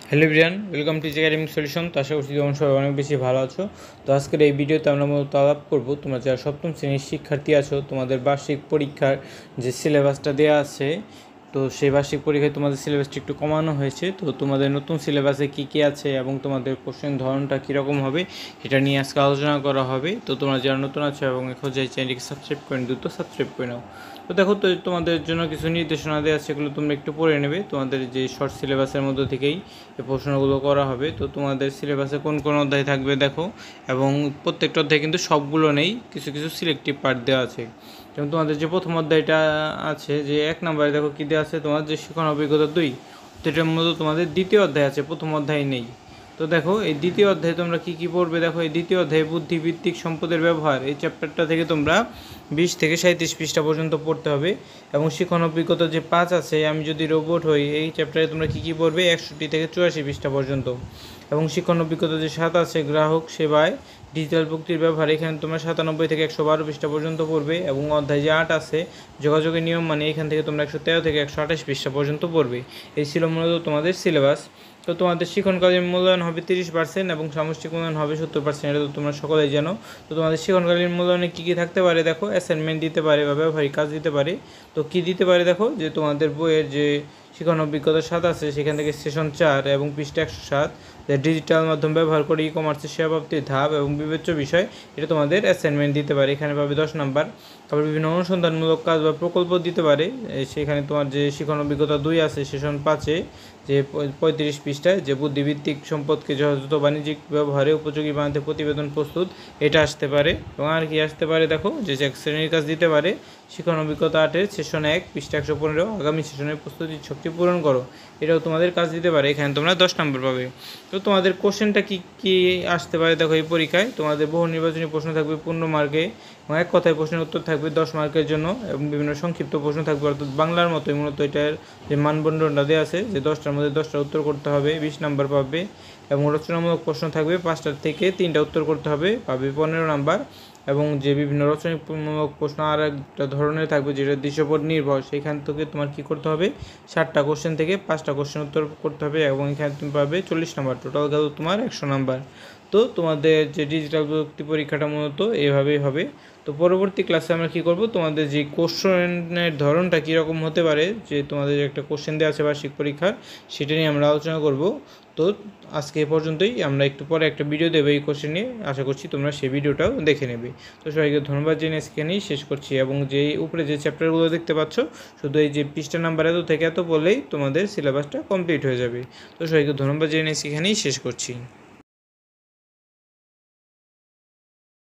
Hello everyone, welcome to academic solution. তো আশা করছি তোমরা সবাই অনেক বেশি ভালো আছো। তো আজকের এই ভিডিওতে আমরা মূলত আলাপ করবো তোমরা যারা সপ্তম শ্রেণীর শিক্ষার্থী আছো, তোমাদের বার্ষিক পরীক্ষার যে সিলেবাসটা দেওয়া আছে, তো সেই বার্ষিক পরীক্ষায় তোমাদের সিলেবাসটা একটু কমানো হয়েছে। তো তোমাদের নতুন সিলেবাসে কী কী আছে এবং তোমাদের কোশ্চেন ধরনটা কীরকম হবে সেটা নিয়ে আজকে আলোচনা করা হবে। তো তোমরা যারা নতুন আছো এবং এখন যে চ্যানেলটিকে সাবস্ক্রাইব করে দ্রুত সাবস্ক্রাইব করে নাও। তো দেখো, তো তোমাদের জন্য কিছু নির্দেশনা দেওয়া আছে, সেগুলো তোমরা একটু পড়ে নেবে। তোমাদের যে শর্ট সিলেবাসের মধ্যে থেকেই এই প্রশ্নগুলো করা হবে। তো তোমাদের সিলেবাসে কোন কোন অধ্যায় থাকবে দেখো, এবং প্রত্যেকটা অধ্যায় কিন্তু সবগুলো নেই, কিছু কিছু সিলেক্টিভ পার্ট দেওয়া আছে। যেমন তোমাদের যে প্রথম অধ্যায়টা আছে, যে 1 নম্বরে দেখো কী দেওয়া আছে, তোমার যে শিক্ষণ অভিজ্ঞতা 2, এটার মধ্যে তোমাদের দ্বিতীয় অধ্যায় আছে, প্রথম অধ্যায় নেই। তো দেখো এই দ্বিতীয় অধ্যায়ে তোমরা কী কী পড়বে দেখো। এই দ্বিতীয় অধ্যায়ে বুদ্ধিভিত্তিক সম্পদের ব্যবহার, এই চ্যাপ্টারটা থেকে তোমরা 20 থেকে 37 পৃষ্ঠা পর্যন্ত পড়তে হবে। এবং শিক্ষণ অভিজ্ঞতা যে 5 আছে, আমি যদি রোবট হই, এই চ্যাপ্টারে তোমরা কী কী পড়বে 61 থেকে 84 পৃষ্ঠা পর্যন্ত। এবং শিক্ষণ অভিজ্ঞতা যে 7 আছে, গ্রাহক সেবায় ডিজিটাল প্রযুক্তির ব্যবহার, এখানে তোমরা 97 থেকে 112 পৃষ্ঠা পর্যন্ত পড়বে। এবং অধ্যায় যে 8 আছে, যোগাযোগের নিয়ম, মানে এখান থেকে তোমরা 113 থেকে 128 পৃষ্ঠা পর্যন্ত পড়বে। এই ছিল মূলত তোমাদের সিলেবাস। তো তোমাদের শিক্ষণকালীন মূল্যায়ন হবে 30% এবং সামষ্টিক মূল্যায়ন হবে 70%, এটা তো তোমরা সকলেই জানো। তো তোমাদের শিক্ষণকালীন মূল্যায়নে কী কী থাকতে পারে দেখো, অ্যাসাইনমেন্ট দিতে পারে বা ব্যবহারিক কাজ দিতে পারে। তো কী দিতে পারে দেখো, যে তোমাদের বইয়ের যে শিক্ষণ অভিজ্ঞতা 7 আছে, সেখান থেকে সেশন 4 এবং পৃষ্ঠা 107, যে ডিজিটাল মাধ্যম ব্যবহার করে ই কমার্সের সেবা প্রাপ্তির ধাপ এবং বিবেচ্য বিষয়, এটা তোমাদের অ্যাসাইনমেন্ট দিতে পারে, এখানে পাবে 10 নাম্বার। তারপর বিভিন্ন অনুসন্ধানমূলক কাজ বা প্রকল্প দিতে পারে, সেখানে তোমার যে শিক্ষণ অভিজ্ঞতা 2 আছে সেশন 5-এ, যে 35 পৃষ্ঠায়, যে বুদ্ধিভিত্তিক সম্পদকে যথাযথ বাণিজ্যিক ব্যবহারে উপযোগী বানাতে প্রতিবেদন প্রস্তুত, এটা আসতে পারে। এবং আর কি আসতে পারে দেখো, যে এক শ্রেণীর কাজ দিতে পারে, শিক্ষণ অভিজ্ঞতা 8-এর সেশন 1 পৃষ্ঠা 115, আগামী সেশনের প্রস্তুতির শক্তি পূরণ করো, এটাও তোমাদের কাজ দিতে পারে, এখানে তোমরা 10 নম্বর পাবে। তো তোমাদের কোশ্চেনটা কী আসতে পারে দেখো, এই পরীক্ষায় তোমাদের বহু নির্বাচনী প্রশ্ন থাকবে 15 মার্কে, এবং এক কথায় প্রশ্নের উত্তর থাকবে 10 মার্কের জন্য, এবং বিভিন্ন সংক্ষিপ্ত প্রশ্ন থাকবে, অর্থাৎ বাংলার মতোই মূলত এটার যে মানদণ্ডটা দেওয়া আছে, যে 10টার মধ্যে 10টা উত্তর করতে হবে, 20 নাম্বার পাবে। এবং রচনামূলক প্রশ্ন থাকবে 5টার থেকে 3টা উত্তর করতে হবে, পাবে 15 নাম্বার। এবং যে বিভিন্ন রচনামূলক প্রশ্ন আর একটা ধরনের থাকবে, যেটা দৃশ্যপট নির্ভর, সেইখান থেকে তোমার কী করতে হবে, 7টা কোশ্চেন থেকে 5টা কোশ্চেন উত্তর করতে হবে, এবং এখানে তুমি পাবে 40 নাম্বার, টোটাল গেল তোমার 100 নাম্বার। তো তোমাদের যে ডিজিটাল প্রযুক্তি পরীক্ষাটা মূলত এভাবেই হবে। তো পরবর্তী ক্লাসে আমরা কী করব, তোমাদের যে কোশ্চেনের ধরনটা কীরকম হতে পারে, যে তোমাদের একটা কোশ্চেন দেওয়া আছে বার্ষিক পরীক্ষার, সেটা নিয়ে আমরা আলোচনা করব। তো আজকে এ পর্যন্তই, আমরা একটু পরে একটা ভিডিও দেবো এই কোশ্চেন নিয়ে, আশা করছি তোমরা সেই ভিডিওটাও দেখে নেবে। তো সবাইকে ধন্যবাদ জেনে এখানেই শেষ করছি। এবং যে উপরে যে চ্যাপ্টারগুলো দেখতে পাচ্ছ, শুধু এই যে পৃষ্ঠা নাম্বার এত থেকে এত বললেই তোমাদের সিলেবাসটা কমপ্লিট হয়ে যাবে। তো সবাইকে ধন্যবাদ জেনে এখানেই শেষ করছি।